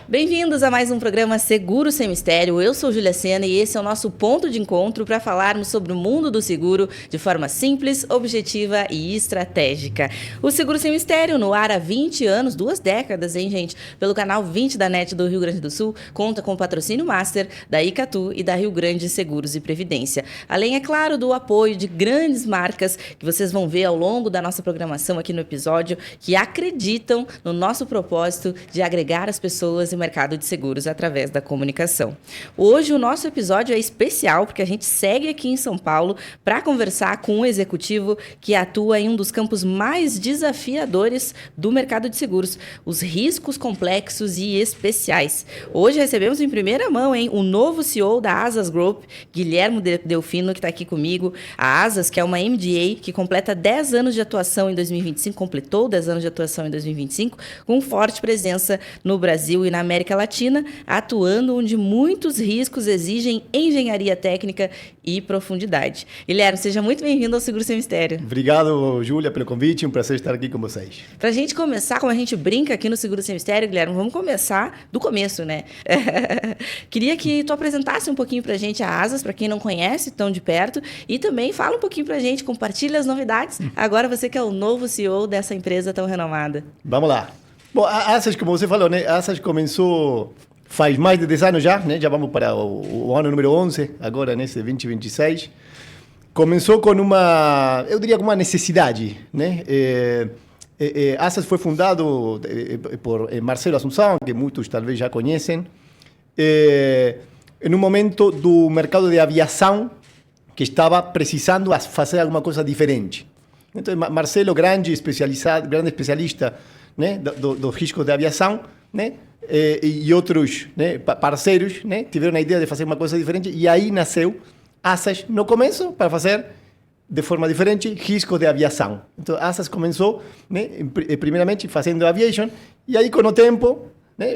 Bem-vindos a mais um programa Seguro Sem Mistério. Eu sou Júlia Sena e esse é o nosso ponto de encontro para falarmos sobre o mundo do seguro de forma simples, objetiva e estratégica. O Seguro Sem Mistério, no ar há 20 anos, 2 décadas, hein, gente? Pelo canal 20 da NET do Rio Grande do Sul, conta com o patrocínio master da Icatu e da Rio Grande Seguros e Previdência. Além, é claro, do apoio de grandes marcas que vocês vão ver ao longo da nossa programação aqui no episódio, que acreditam no nosso propósito de agregar as pessoas e mercado de seguros através da comunicação. Hoje o nosso episódio é especial porque a gente segue aqui em São Paulo para conversar com um executivo que atua em um dos campos mais desafiadores do mercado de seguros, os riscos complexos e especiais. Hoje recebemos em primeira mão, o novo CEO da Asas Group, Guilherme Delfino, que está aqui comigo. A Asas, que é uma MDA que completa 10 anos de atuação em 2025, completou 10 anos de atuação em 2025, com forte presença no Brasil e na América Latina, atuando onde muitos riscos exigem engenharia técnica e profundidade. Guilherme, seja muito bem-vindo ao Seguro Sem Mistério. Obrigado, Júlia, pelo convite. Um prazer estar aqui com vocês. Para a gente começar, como a gente brinca aqui no Seguro Sem Mistério, Guilherme, vamos começar do começo, né? Queria que tu apresentasse um pouquinho para a gente a Asas, para quem não conhece tão de perto, e também fala um pouquinho para a gente, compartilha as novidades. Agora você que é o novo CEO dessa empresa tão renomada. Vamos lá. Bom, a Asas, como você falou, né? A Asas começou faz mais de 10 anos já, né? Já vamos para o ano número 11, agora nesse 2026. Começou com eu diria, com uma necessidade, né? A Asas foi fundado por Marcelo Assunção, que muitos talvez já conhecem, em um momento do mercado de aviação que estava precisando fazer alguma coisa diferente. Então, Marcelo, grande especialista, né, dos riscos de aviação, né, e outros, né, parceiros, né, tiveram a ideia de fazer uma coisa diferente e aí nasceu Asas no começo para fazer de forma diferente riscos de aviação. Então, Asas começou, né, primeiramente fazendo aviation e aí com o tempo, né,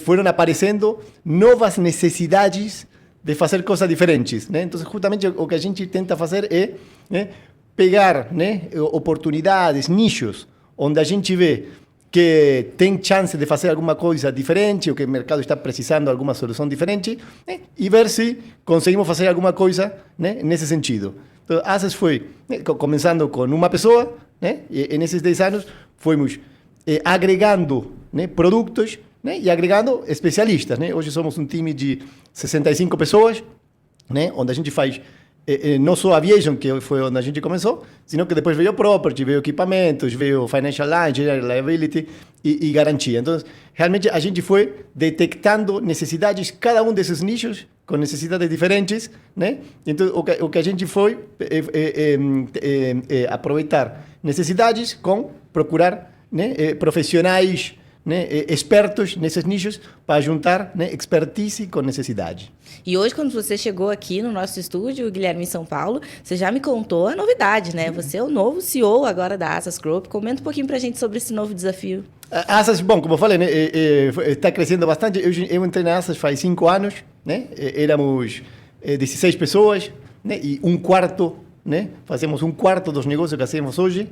foram aparecendo novas necessidades de fazer coisas diferentes, né? Então, justamente o que a gente tenta fazer é, né, pegar, né, oportunidades, nichos, onde a gente vê que tem chance de fazer alguma coisa diferente, ou que o mercado está precisando de alguma solução diferente, né, e ver se conseguimos fazer alguma coisa, né, nesse sentido. Então, Asas foi, né, começando com uma pessoa, né, e nesses 10 anos fomos agregando, né, produtos, né, e agregando especialistas, né? Hoje somos um time de 65 pessoas, né, onde a gente faz não só aviation, que foi onde a gente começou, sino que depois veio property, veio equipamentos, veio financial line, general liability e garantia. Então, realmente a gente foi detectando necessidades, cada um desses nichos com necessidades diferentes, né? Então, o que a gente foi aproveitar necessidades com procurar, né, profissionais, né, expertos nesses nichos para juntar, né, expertise com necessidade. E hoje, quando você chegou aqui no nosso estúdio, Guilherme, em São Paulo, você já me contou a novidade, né? Você é o novo CEO agora da Asas Group. Comenta um pouquinho para a gente sobre esse novo desafio. A Asas, bom, como eu falei, né, está crescendo bastante. Eu entrei na Asas faz 5 anos, né? Éramos 16 pessoas, né? E um quarto, né? Fazemos um quarto dos negócios que hacemos hoje,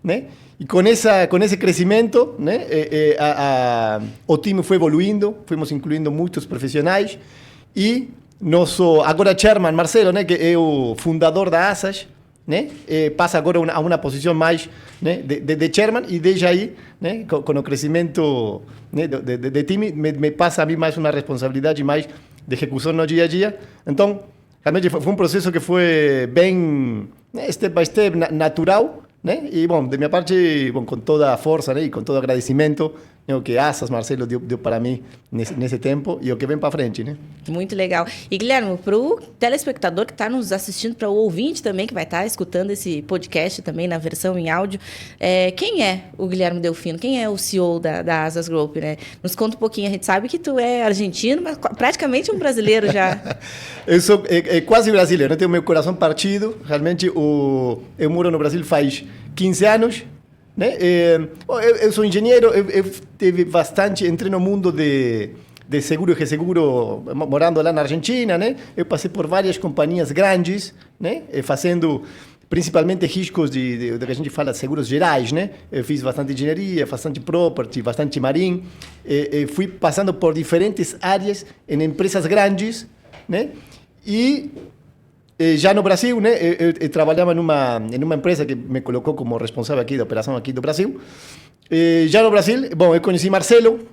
né? E com esse crescimento, né, o time foi evoluindo, fomos incluindo muitos profissionais e nosso agora chairman Marcelo, né, que é o fundador da Asas, né, passa agora a uma posição mais, né, de chairman e desde aí, né, com o crescimento, né, de time me passa a mim mais uma responsabilidade mais de execução no dia a dia. Então, realmente foi um processo que foi bem, né, step by step, natural, né? E, bom, de minha parte, bom, com toda a força, né, e com todo o agradecimento, né, o que Asas, Marcelo, deu para mim nesse tempo e o que vem para frente, né? Muito legal. E, Guilherme, para o telespectador que está nos assistindo, para o ouvinte também que vai estar escutando esse podcast também na versão em áudio, quem é o Guilherme Delfino? Quem é o CEO da Asas Group, né? Nos conta um pouquinho. A gente sabe que tu é argentino, mas praticamente um brasileiro já. Eu sou quase brasileiro, né? Tenho meu coração partido. Realmente, eu moro no Brasil faz 15 anos, né? Eu sou engenheiro, eu tive bastante, entrei no mundo de seguro e resseguro, morando lá na Argentina, né? Eu passei por várias companhias grandes, né? Fazendo principalmente riscos do que a gente fala seguros gerais, né? Eu fiz bastante engenharia, bastante property, bastante marinho, fui passando por diferentes áreas em empresas grandes, né? E já no Brasil, né? Eu trabalhava numa empresa que me colocou como responsável aqui da operação aqui do Brasil. Já no Brasil, bom, eu conheci Marcelo,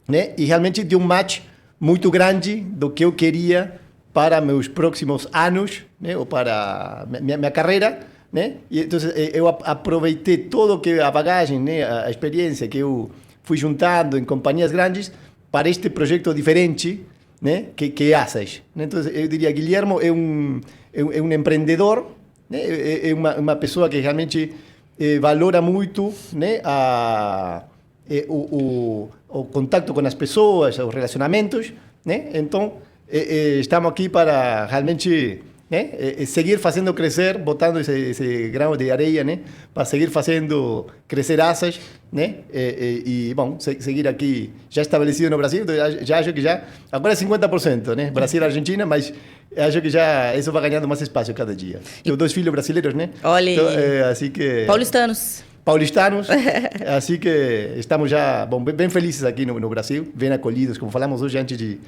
né? E realmente deu um match muito grande do que eu queria para meus próximos anos, né? Ou para minha carreira, né? E então eu aproveitei todo que a bagagem, né? A experiência que eu fui juntando em companhias grandes para este projeto diferente, né? Que é Asas. Então eu diria, Guilherme é um empreendedor, né? É uma pessoa que realmente valora muito, né? O contato com as pessoas, os relacionamentos, né? Então estamos aqui para realmente, né? Seguir fazendo crescer, botando esse grão de areia, né? Para seguir fazendo crescer Asas, né? E bom, seguir aqui já estabelecido no Brasil. Então já acho que já agora é 50%, né? Brasil e Argentina, mas acho que já isso vai ganhando mais espaço cada dia. Tenho 2 filhos brasileiros, né? Olha aí. Então, assim que paulistanos, assim que estamos já bem felizes aqui no Brasil, bem acolhidos, como falamos hoje antes de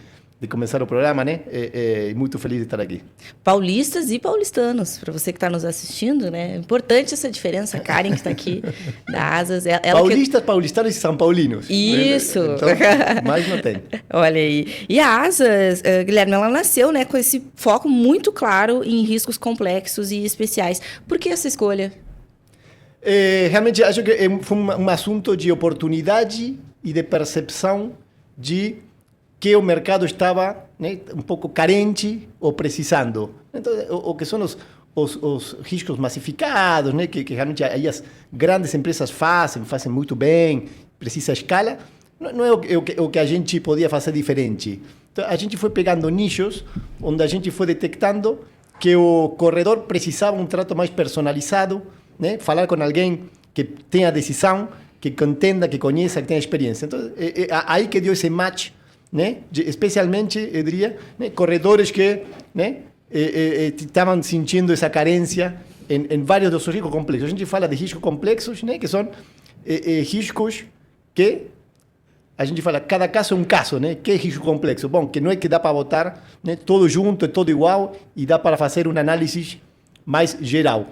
começar o programa, né? Muito feliz de estar aqui. Paulistas e paulistanos, para você que está nos assistindo, né? É importante essa diferença. A Karen, que está aqui, da Asas. Paulistas, paulistanos e São Paulinos. Isso! Então, mais não tem. Olha aí. E a Asas, Guilherme, ela nasceu, né, com esse foco muito claro em riscos complexos e especiais. Por que essa escolha? Realmente, acho que foi um assunto de oportunidade e de percepção de que o mercado estava, né, um pouco carente ou precisando. Então, o que são os riscos massificados, né, que realmente aí as grandes empresas fazem muito bem, precisa escala, não é o que a gente podia fazer diferente. Então, a gente foi pegando nichos onde a gente foi detectando que o corredor precisava um trato mais personalizado, né, falar com alguém que tenha decisão, que entenda, que conheça, que tenha experiência. Então, aí que deu esse match, né? Especialmente, eu diria, né? Corredores que, né? Estavam sentindo essa carência em vários dos riscos complexos. A gente fala de riscos complexos, né? Que são riscos que a gente fala, cada caso é um caso, né? Que é risco complexo? Bom, que não é que dá para botar, né, todo junto, todo igual, e dá para fazer uma análise mais geral.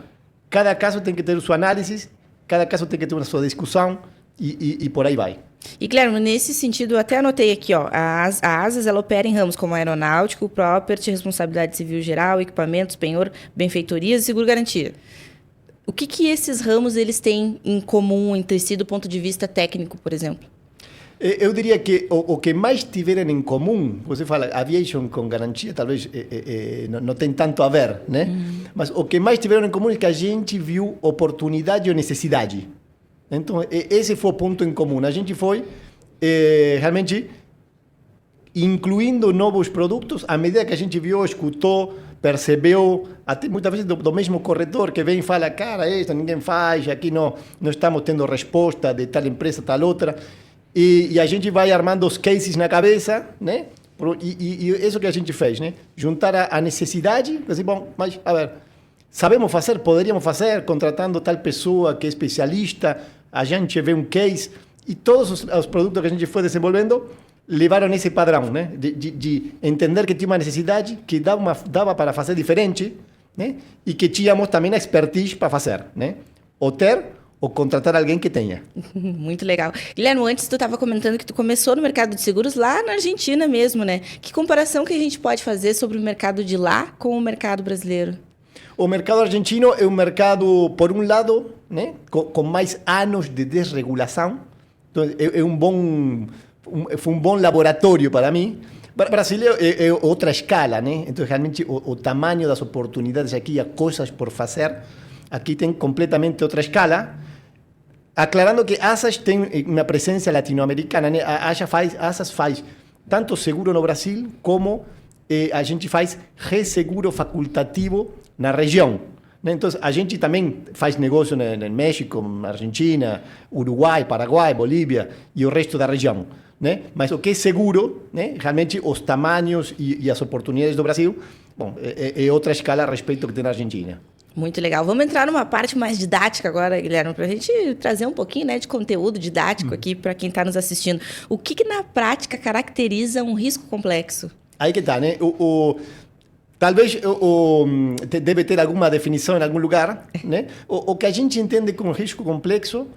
Cada caso tem que ter sua análise, cada caso tem que ter uma sua discussão, e por aí vai. E, Guilherme, nesse sentido, eu até anotei aqui, ó, a Asas, ela opera em ramos como aeronáutico, property, responsabilidade civil geral, equipamentos, penhor, benfeitorias e seguro-garantia. O que esses ramos eles têm em comum entre si do ponto de vista técnico, por exemplo? Eu diria que o que mais tiveram em comum, você fala aviation com garantia, talvez não tem tanto a ver, né? Mas o que mais tiveram em comum é que a gente viu oportunidade ou necessidade. Então, esse foi o ponto em comum. A gente foi realmente incluindo novos produtos à medida que a gente viu, escutou, percebeu, até muitas vezes do mesmo corretor que vem e fala, cara, isso ninguém faz, aqui não estamos tendo resposta de tal empresa, tal outra. E a gente vai armando os cases na cabeça, né? E isso que a gente fez, né? Juntar a necessidade, assim, bom, mas, a ver, sabemos fazer, poderíamos fazer, contratando tal pessoa que é especialista, a gente vê um case, e todos os produtos que a gente foi desenvolvendo levaram esse padrão, né? De entender que tinha uma necessidade, que dava para fazer diferente, né? E que tínhamos também a expertise para fazer, né? Ou ter, ou contratar alguém que tenha. Muito legal. Guilherme, antes tu estava comentando que tu começou no mercado de seguros lá na Argentina mesmo, né? Que comparação que a gente pode fazer sobre o mercado de lá com o mercado brasileiro? O mercado argentino é um mercado, por um lado, né, com mais anos de desregulação. Então, foi um bom laboratório para mim. Brasil é outra escala, né? Então, realmente, o tamanho das oportunidades aqui, as coisas por fazer, aqui tem completamente outra escala. Aclarando que Asas tem uma presença latino-americana, né? Asas faz tanto seguro no Brasil, como a gente faz resseguro facultativo na região. Né? Então, a gente também faz negócio no México, Argentina, Uruguai, Paraguai, Bolívia e o resto da região. Né? Mas o que é seguro, né? Realmente os tamanhos e as oportunidades do Brasil, bom, é outra escala a respeito do que tem na Argentina. Muito legal. Vamos entrar numa parte mais didática agora, Guilherme, para a gente trazer um pouquinho, né, de conteúdo didático aqui para quem está nos assistindo. O que na prática caracteriza um risco complexo? Aí que tá, né? Talvez deve ter alguma definição em algum lugar, né? O que a gente entende com risco complexo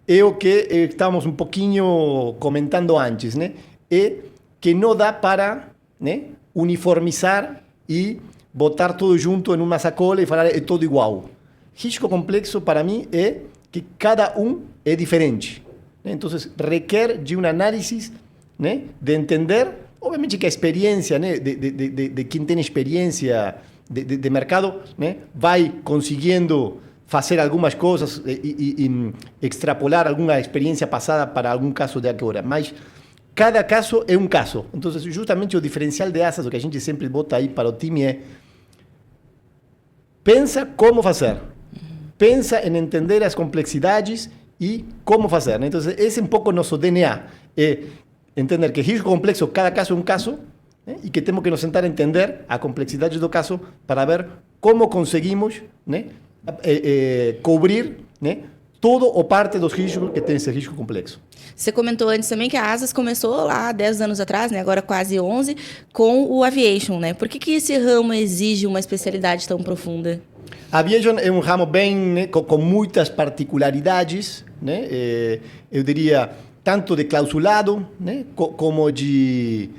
é o que estávamos um pouquinho comentando antes, né? É que não dá para, né, uniformizar e botar tudo junto em uma sacola e falar é tudo igual. Risco complexo, para mim, é que cada um é diferente. Né? Então, requer de um análise, né, de entender, obviamente que a experiência, né, de quem tem experiência de mercado, né, vai conseguindo fazer algumas coisas e extrapolar alguma experiência passada para algum caso de agora. Mas cada caso é um caso. Então, justamente o diferencial de asas, o que a gente sempre bota aí para o time é pensa como fazer. Pensa em entender as complexidades e como fazer. Né? Então, esse é um pouco nosso DNA. É entender que risco complexo, cada caso é um caso, né? E que temos que nos sentar a entender a complexidade do caso para ver como conseguimos, né, cobrir, né, todo ou parte dos riscos que tem esse risco complexo. Você comentou antes também que a Asas começou lá 10 anos atrás, né, agora quase 11, com o Aviation, né? Por que esse ramo exige uma especialidade tão profunda? Aviation é um ramo bem, né, com muitas particularidades, né? Eu diria tanto de clausulado, né, como de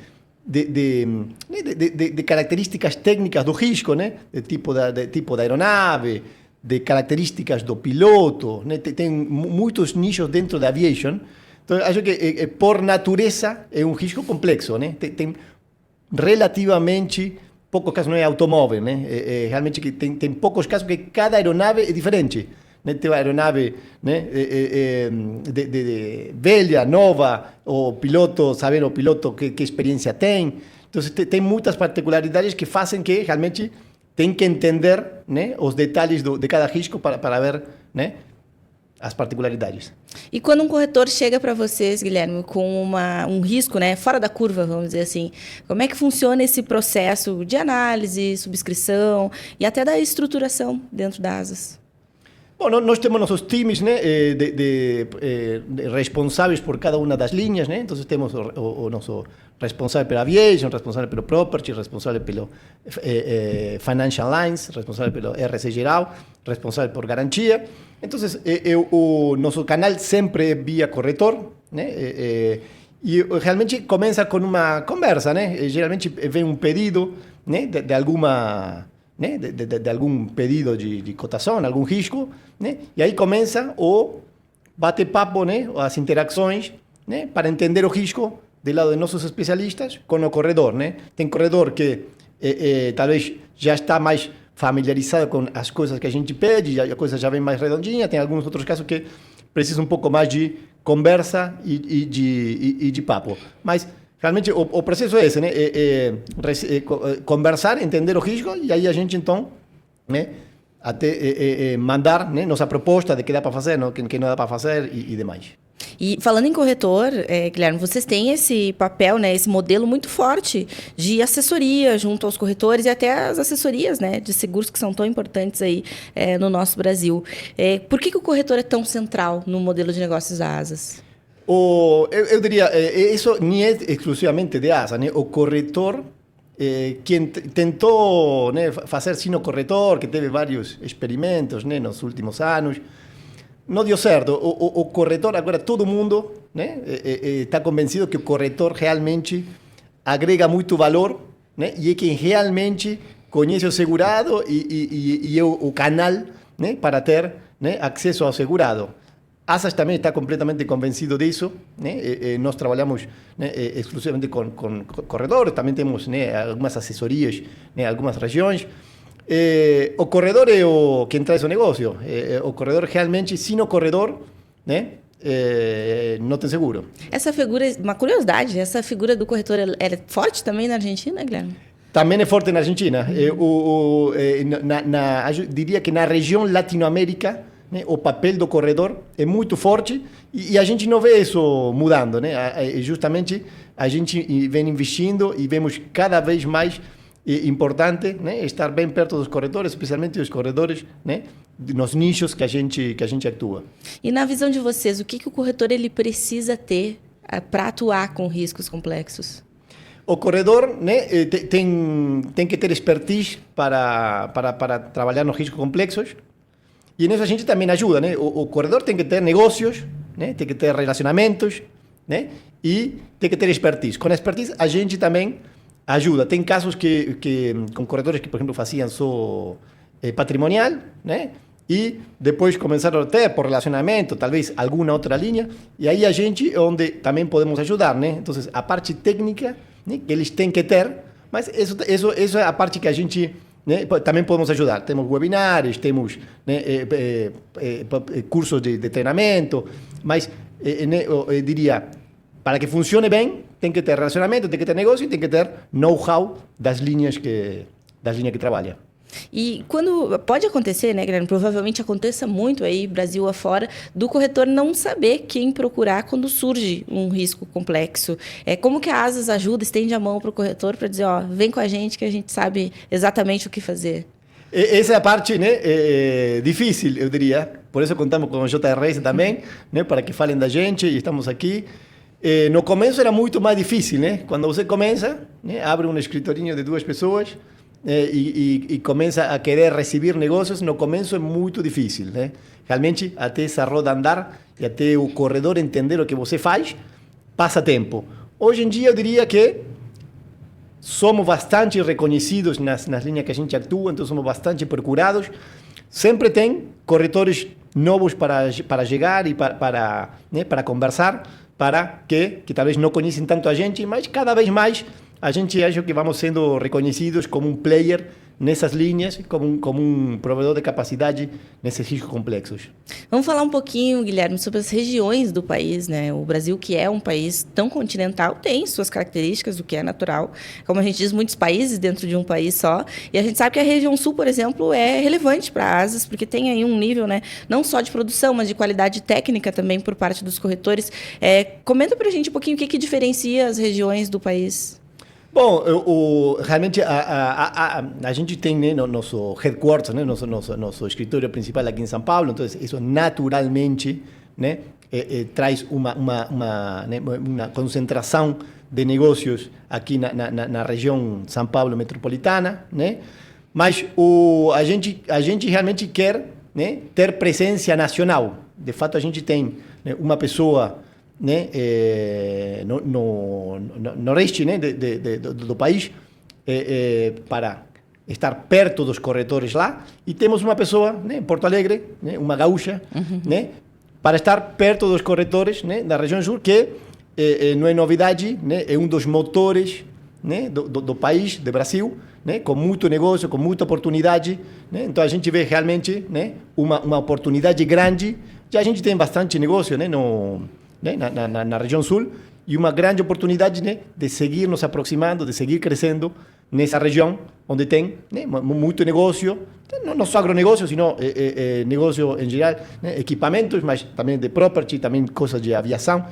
características técnicas do risco, né? De tipo da aeronave, de características do piloto, né? Tem muitos nichos dentro da aviation. Então, acho que por natureza é um risco complexo, né? Tem relativamente poucos casos, não é automóvel, né? Realmente que tem poucos casos que cada aeronave é diferente. Né? Tem uma aeronave, né, velha, nova, o piloto, saber o piloto que experiência tem. Então, tem muitas particularidades que fazem que realmente tem que entender, né, os detalhes de cada risco para ver, né, as particularidades. E quando um corretor chega para vocês, Guilherme, com um risco, né, fora da curva, vamos dizer assim, como é que funciona esse processo de análise, subscrição e até da estruturação dentro da Asas? Bom, nós temos nossos times, né, de responsáveis por cada uma das linhas, né? Então temos o nosso responsável pela aviation, responsável pelo property, responsável pelo financial lines, responsável pelo RC geral, responsável por garantia. Então, o nosso canal sempre é via corretor, né? E realmente começa com uma conversa, né? Geralmente vem um pedido, né, de alguma, né, de algum pedido de cotação, algum risco, né? E aí começa o bate-papo, né, as interações, né, para entender o risco do lado de nossos especialistas com o corredor, né? Tem corredor que talvez já está mais familiarizado com as coisas que a gente pede, a coisa já vem mais redondinha. Tem alguns outros casos que precisam um pouco mais de conversa e de papo. Mas realmente o processo é esse, né? Conversar, entender o risco e aí a gente então, né, até mandar, né, nossa proposta de que dá para fazer, não, que não dá para fazer e demais. E falando em corretor, Guilherme, vocês têm esse papel, né, esse modelo muito forte de assessoria junto aos corretores e até as assessorias, né, de seguros que são tão importantes aí no nosso Brasil. Por que o corretor é tão central no modelo de negócios da Asas? Eu diria, isso nem é exclusivamente de Asas, né? O corretor, quem tentou, né, fazer sino corretor, que teve vários experimentos, né, nos últimos anos, não deu certo. O corretor, agora todo mundo, né, está convencido que o corretor realmente agrega muito valor, né, e é quem realmente conhece o segurado e é o canal, né, para ter, né, acesso ao segurado. Asas também está completamente convencido disso, né? Nós trabalhamos, né, exclusivamente com corredores, também temos, né, algumas assessorias, né, algumas regiões. O corredor é quem traz o negócio. O corredor realmente, sem o corredor, né, não tem seguro. Essa figura, uma curiosidade, essa figura do corretor é forte também na Argentina, Guilherme? Também é forte na Argentina. Eu diria que na região Latinoamérica, né, o papel do corredor é muito forte e a gente não vê isso mudando, né? Justamente a gente vem investindo e vemos cada vez mais importante, né, estar bem perto dos corretores, especialmente dos corretores, né, nos nichos que a gente atua. E na visão de vocês, o que o corretor ele precisa ter para atuar com riscos complexos? O corredor, né, tem que ter expertise para trabalhar nos riscos complexos, e nisso a gente também ajuda, né? O corredor tem que ter negócios, né, tem que ter relacionamentos, né, e tem que ter expertise. Com a expertise a gente também ajuda. Tem casos com corretores que, por exemplo, faziam só patrimonial, né, e depois começaram a ter por relacionamento, talvez alguma outra linha, e aí a gente é onde também podemos ajudar, né? Então, a parte técnica, né, que eles têm que ter, mas isso é a parte que a gente, né, também podemos ajudar. Temos webinários, temos, né, cursos de treinamento, mas eu diria, para que funcione bem, tem que ter relacionamento, tem que ter negócio e tem que ter know-how das linhas que trabalha. E quando pode acontecer, né, Guilherme? Provavelmente aconteça muito aí, Brasil afora, do corretor não saber quem procurar quando surge um risco complexo. Como que a Asas ajuda, estende a mão para o corretor para dizer, ó, vem com a gente que a gente sabe exatamente o que fazer? Essa é a parte, né, difícil, eu diria. Por isso contamos com o JRS também, né, para que falem da gente e estamos aqui. No começo era muito mais difícil, né? Quando você começa, né, abre um escritorinho de 2 pessoas, e começa a querer receber negócios, no começo é muito difícil, né? Realmente, até essa roda andar e até o corredor entender o que você faz, passa tempo. Hoje em dia, eu diria que somos bastante reconhecidos nas linhas que a gente atua, então somos bastante procurados. Sempre tem corretores novos para chegar e para conversar, para que talvez não conhecem tanto a gente, mas cada vez mais a gente acha que vamos sendo reconhecidos como um player nessas linhas, como um provedor de capacidade nesses riscos complexos. Vamos falar um pouquinho, Guilherme, sobre as regiões do país, né? O Brasil, que é um país tão continental, tem suas características, o que é natural. Como a gente diz, muitos países dentro de um país só. E a gente sabe que a região sul, por exemplo, é relevante para a Asas, porque tem aí um nível, né, não só de produção, mas de qualidade técnica também por parte dos corretores. Comenta para a gente um pouquinho o que diferencia as regiões do país. Bom, realmente a gente tem, né, nosso headquarters, né, nosso escritório principal aqui em São Paulo, então isso naturalmente, né, traz uma concentração de negócios aqui na região São Paulo metropolitana, né, mas a gente realmente quer, né, ter presença nacional. De fato, a gente tem, né, uma pessoa, né, no resto, né, do país, para estar perto dos corretores lá, e temos uma pessoa, né, em Porto Alegre, né, uma gaúcha, né, para estar perto dos corretores, né, da região sul, que não é novidade, né, é um dos motores, né, do país, do Brasil, né, com muito negócio, com muita oportunidade, né, então a gente vê realmente, né, uma oportunidade grande. Já a gente tem bastante negócio, né, na região sul, e uma grande oportunidade, né, de seguir nos aproximando, de seguir crescendo nessa região onde tem, né, muito negócio, não só agronegócio, sino negócio em geral, né, equipamentos, mas também de property, também coisas de aviação,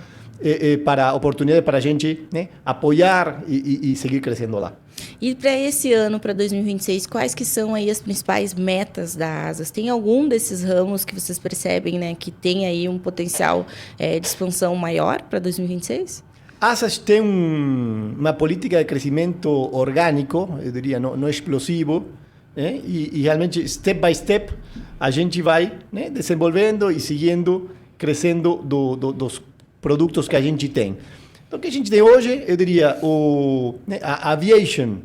para oportunidade para a gente, né, apoiar e seguir crescendo lá. E para esse ano, para 2026, quais que são aí as principais metas da Asas? Tem algum desses ramos que vocês percebem, né, que tem aí um potencial de expansão maior para 2026? Asas tem uma política de crescimento orgânico, eu diria, não explosivo, né, e realmente, step by step, a gente vai, né, desenvolvendo e seguindo, crescendo dos produtos que a gente tem. Então, o que a gente tem hoje, eu diria, a aviation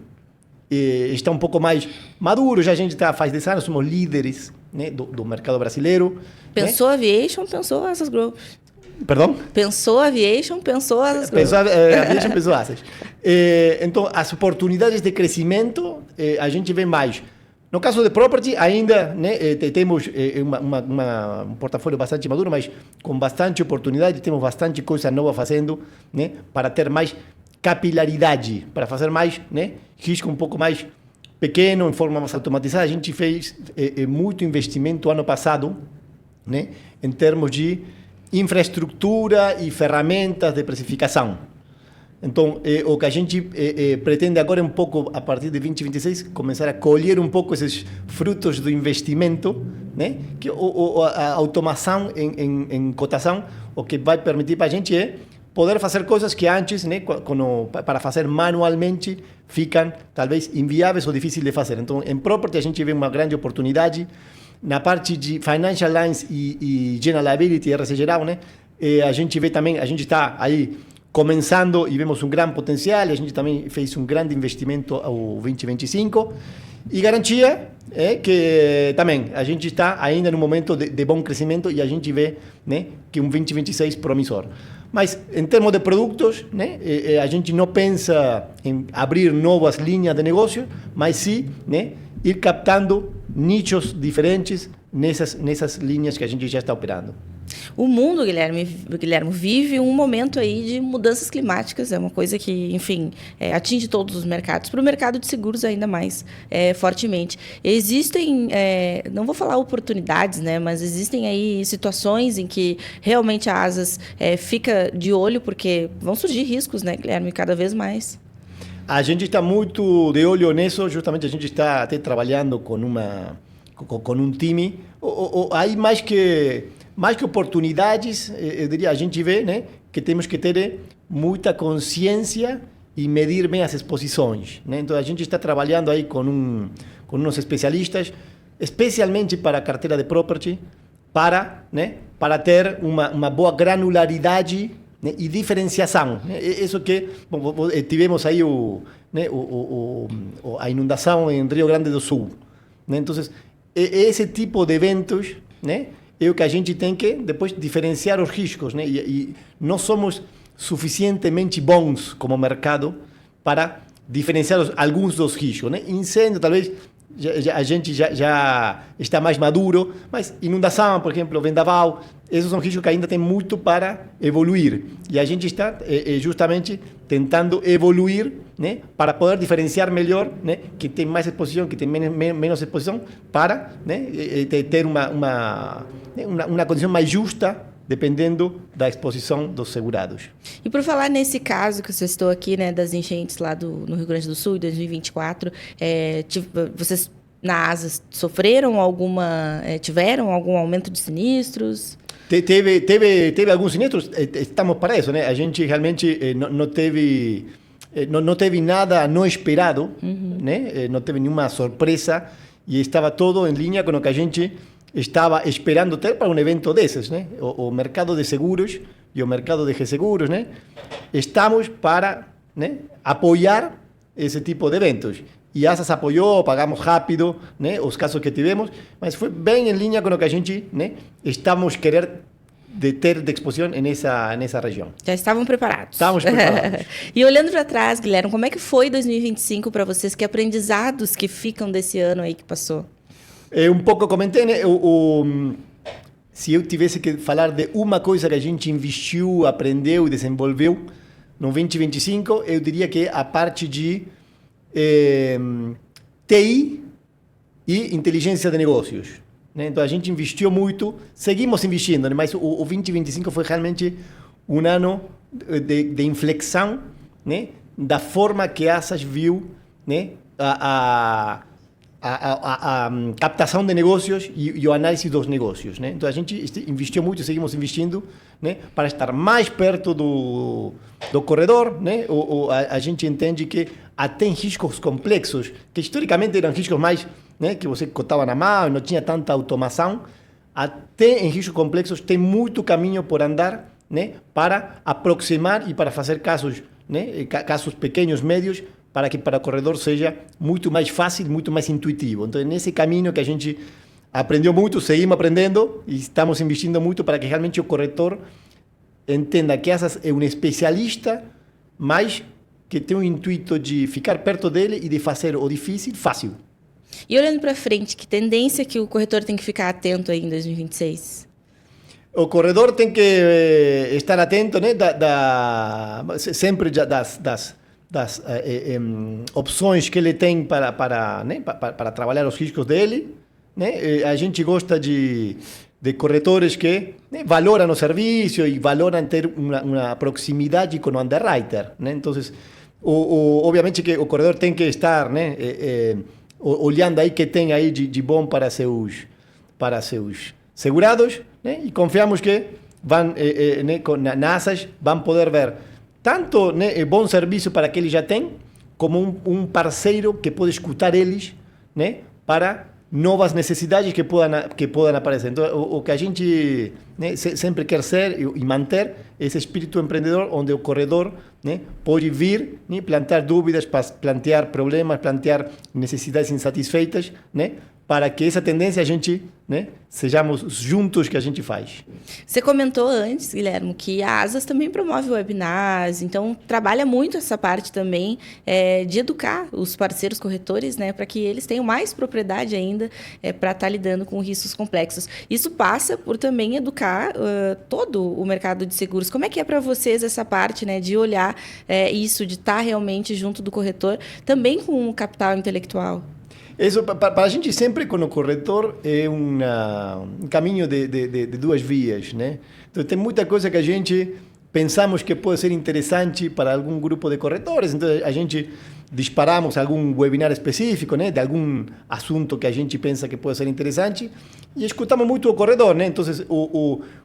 está um pouco mais maduro, já a gente faz 10 anos, somos líderes, né, do mercado brasileiro. Pensou, né? Aviation, pensou Asas Group. Perdão? Pensou Aviation, pensou Asas Group. Pensou Aviation, pensou Asas. Então, as oportunidades de crescimento, a gente vê mais. No caso de property, ainda, né, temos um portfólio bastante maduro, mas com bastante oportunidade, temos bastante coisa nova fazendo, né, para ter mais capilaridade, para fazer mais, né, risco um pouco mais pequeno, em forma mais automatizada. A gente fez muito investimento ano passado, né, em termos de infraestrutura e ferramentas de precificação. Então, o que a gente pretende agora é um pouco, a partir de 2026, começar a colher um pouco esses frutos do investimento, né? Que a automação em cotação, o que vai permitir para a gente é poder fazer coisas que antes, né, para fazer manualmente, ficam talvez inviáveis ou difíceis de fazer. Então, em property a gente vê uma grande oportunidade. Na parte de financial lines e general liability, RC geral, né? A gente vê também, a gente está aí começando e vemos um grande potencial, e a gente também fez um grande investimento ao 2025. E garantia é que também a gente está ainda num momento de bom crescimento e a gente vê, né, que um 2026 promissor. Mas em termos de produtos, né, a gente não pensa em abrir novas linhas de negócio, mas sim, né, ir captando nichos diferentes nessas linhas que a gente já está operando. O mundo, Guilherme, vive um momento aí de mudanças climáticas, é uma coisa que, enfim, atinge todos os mercados, para o mercado de seguros ainda mais fortemente. Existem, não vou falar oportunidades, né, mas existem aí situações em que realmente a Asas fica de olho, porque vão surgir riscos, né, Guilherme, cada vez mais. A gente está muito de olho nisso, justamente a gente está até trabalhando com um time, aí mais que oportunidades, eu diria, a gente vê, né, que temos que ter muita consciência e medir bem as exposições, né? Então a gente está trabalhando aí com uns especialistas, especialmente para a carteira de property, para ter uma boa granularidade, né, e diferenciação, né? Isso que tivemos aí a inundação em Rio Grande do Sul, né? Então, esse tipo de eventos, né, é o que a gente tem que depois diferenciar os riscos, né? E não somos suficientemente bons como mercado para diferenciar alguns dos riscos, né? Incêndio, talvez a gente já está mais maduro, mas inundação, por exemplo, vendaval, esses são riscos que ainda tem muito para evoluir. E a gente está justamente tentando evoluir, né, para poder diferenciar melhor, né, que tem mais exposição, que tem menos exposição, para, né, ter uma condição mais justa, dependendo da exposição dos segurados. E por falar nesse caso que você citou aqui, né, das enchentes lá no Rio Grande do Sul, em 2024, vocês na Asas sofreram tiveram algum aumento de sinistros? Teve alguns sinistros, estamos para isso, né? A gente realmente não teve nada não esperado, né? Não teve nenhuma surpresa e estava todo em linha com o que a gente estava esperando ter para um evento desses, né? O mercado de seguros e o mercado de resseguros, né? Estamos para, né, apoiar esse tipo de eventos. E a Asas apoiou, pagamos rápido, né, os casos que tivemos, mas foi bem em linha com o que a gente, né, estamos querer de ter de exposição nessa região. Já estavam preparados. Estávamos preparados. E olhando para trás, Guilherme, como é que foi 2025 para vocês? Que aprendizados que ficam desse ano aí que passou? Um pouco comentei, né, se eu tivesse que falar de uma coisa que a gente investiu, aprendeu e desenvolveu no 2025, eu diria que a parte de TI e inteligência de negócios, né? Então a gente investiu muito, seguimos investindo, né? Mas o 2025 foi realmente um ano de inflexão, né, da forma que a Asas viu, né, a captação de negócios e o análise dos negócios, né? Então a gente investiu muito, seguimos investindo, né, para estar mais perto do corredor, né? A gente entende que até em riscos complexos, que historicamente eram riscos mais, né, que você cotava na mão, não tinha tanta automação, até em riscos complexos tem muito caminho por andar, né, para aproximar e para fazer casos, né, casos pequenos, médios, para que para o corredor seja muito mais fácil, muito mais intuitivo. Então, nesse caminho que a gente aprendeu muito, seguimos aprendendo e estamos investindo muito para que realmente o corretor entenda que Asas é um especialista, mas que tem o intuito de ficar perto dele e de fazer o difícil fácil. E olhando para frente, que tendência que o corretor tem que ficar atento aí em 2026? O corredor tem que estar atento, né, sempre das opções que ele tem para trabalhar os riscos dele, né? A gente gosta de de corretores que, né, valoram o serviço e valoram ter uma proximidade com o underwriter, né? Então, obviamente que o corredor tem que estar, né, olhando aí que tem aí de bom para seus segurados, né? E confiamos que vão, né, na Asas vão poder ver tanto, né, bom serviço para que eles já têm, como um parceiro que pode escutar eles, né, para novas necessidades que podem aparecer. Então, o que a gente, né, sempre quer ser e manter esse espírito empreendedor, onde o corredor, né, pode vir, né, plantear dúvidas, plantear problemas, plantear necessidades insatisfeitas, né, para que essa tendência a gente, né, sejamos juntos que a gente faz. Você comentou antes, Guilherme, que a Asas também promove webinars, então trabalha muito essa parte também de educar os parceiros corretores, né, para que eles tenham mais propriedade ainda para estar lidando com riscos complexos. Isso passa por também educar todo o mercado de seguros. Como é que é para vocês essa parte, né, de olhar isso, de estar realmente junto do corretor, também com o capital intelectual? Isso, para a gente sempre com o corretor é um caminho de duas vias, né? Então tem muita coisa que a gente pensamos que pode ser interessante para algum grupo de corretores, então a gente disparamos algum webinar específico, né, de algum assunto que a gente pensa que pode ser interessante e escutamos muito o corretor, né? Então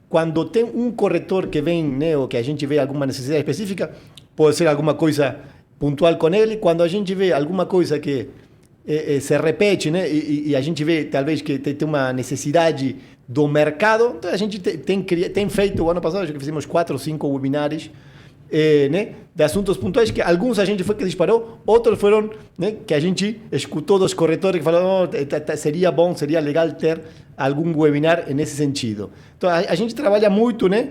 quando tem um corretor que vem, né, ou que a gente vê alguma necessidade específica, pode ser alguma coisa pontual com ele. Quando a gente vê alguma coisa que se repete, né? E a gente vê talvez que tem uma necessidade do mercado, então a gente tem feito, o ano passado acho que fizemos 4 ou 5 webinars, né, de assuntos pontuais, que alguns a gente foi que disparou, outros foram, né, que a gente escutou dos corretores que falaram, seria bom, seria legal ter algum webinar nesse sentido. Então a gente trabalha muito, né?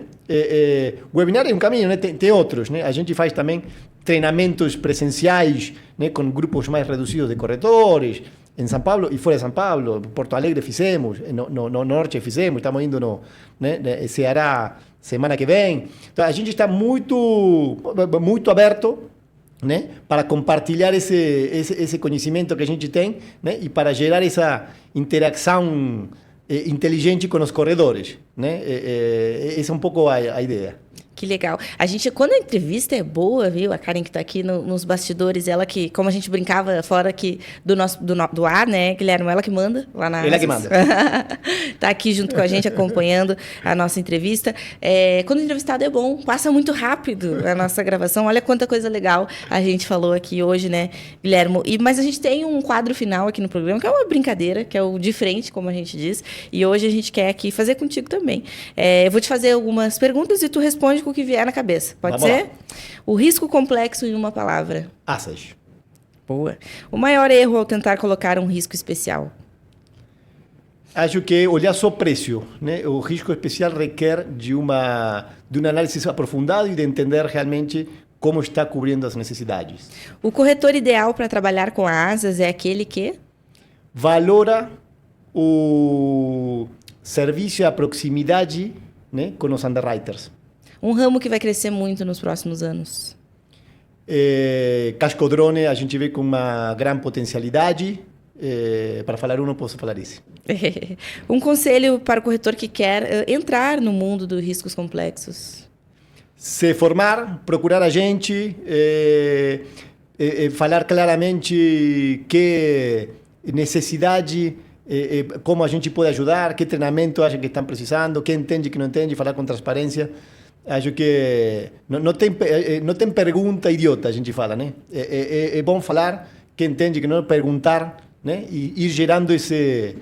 Webinar é um caminho, né? Tem outros, né? A gente faz também treinamentos presenciais, né, com grupos mais reduzidos de corretores, em São Paulo e fora de São Paulo. Porto Alegre fizemos, no Norte fizemos, estamos indo no, né, Ceará semana que vem. Então a gente está muito aberto, né, para compartilhar esse conhecimento que a gente tem, né, e para gerar essa interação inteligente com os corredores, né? Essa é um pouco a ideia. Que legal. A gente, quando a entrevista é boa, viu? A Karen que está aqui nos bastidores, ela que, como a gente brincava fora aqui do ar, né, Guilherme? Ela que manda lá na... Ela que manda. Está aqui junto com a gente, acompanhando a nossa entrevista. Quando o entrevistado é bom, passa muito rápido a nossa gravação. Olha quanta coisa legal a gente falou aqui hoje, né, Guilherme? Mas a gente tem um quadro final aqui no programa, que é uma brincadeira, que é o de frente, como a gente diz. E hoje a gente quer aqui fazer contigo também. Eu vou te fazer algumas perguntas e tu responde com o que vier na cabeça. Pode ser? Lá. O risco complexo em uma palavra. Asas. Boa. O maior erro ao tentar colocar um risco especial? Acho que olhar só preço, né? O risco especial requer de um análise aprofundado e de entender realmente como está cobrindo as necessidades. O corretor ideal para trabalhar com a Asas é aquele que valora o serviço e a proximidade, né, com os underwriters. Um ramo que vai crescer muito nos próximos anos? Casco-drone, a gente vê com uma grande potencialidade. Para falar não posso falar esse. Um conselho para o corretor que quer entrar no mundo dos riscos complexos? Se formar, procurar a gente, falar claramente que necessidade, como a gente pode ajudar, que treinamento acham que estão precisando, quem entende, que não entende, falar com transparência. Acho que não tem pergunta idiota, a gente fala, né? É bom falar, que entende, que não perguntar, né? E ir gerando esse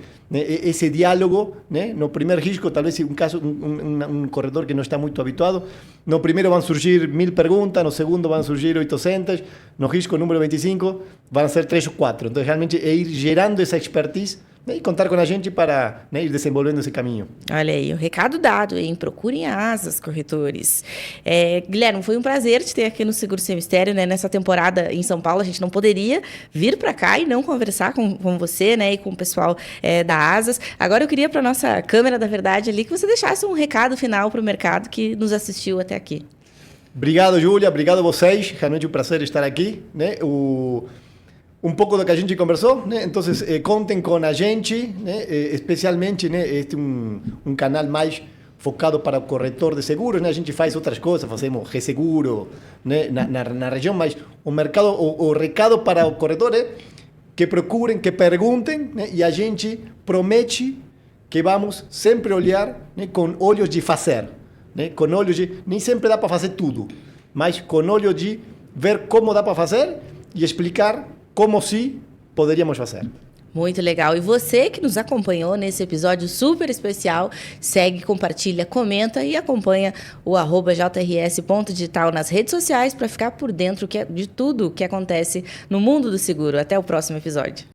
diálogo, né? No primeiro risco, talvez um corredor que não está muito habituado, no primeiro vão surgir 1000 perguntas, no segundo vão surgir 800, no risco número 25 vão ser 3 ou 4. Então, realmente, é ir gerando essa expertise, né, e contar com a gente para, né, ir desenvolvendo esse caminho. Olha aí, o recado dado, hein? Procurem a Asas, corretores. Guilherme, foi um prazer te ter aqui no Seguro Sem Mistério, né? Nessa temporada em São Paulo, a gente não poderia vir para cá e não conversar com você, né, e com o pessoal da Asas. Agora eu queria, para nossa câmera da verdade ali, que você deixasse um recado final para o mercado que nos assistiu até aqui. Obrigado, Júlia. Obrigado a vocês. Realmente um prazer estar aqui, né? um pouco do que a gente conversou, né? Então, contem com a gente, né? Especialmente, né? Este é um canal mais focado para o corretor de seguros, né? A gente faz outras coisas, fazemos resseguro, né? Na região, mas o mercado, o recado para o corretor é que procurem, que perguntem, né? E a gente promete que vamos sempre olhar, né? Com olhos de fazer, né? Com olhos de... Nem sempre dá para fazer tudo, mas com olhos de ver como dá para fazer e explicar como se poderíamos fazer. Muito legal. E você que nos acompanhou nesse episódio super especial, segue, compartilha, comenta e acompanha o @jrs.digital nas redes sociais para ficar por dentro de tudo que acontece no mundo do seguro. Até o próximo episódio.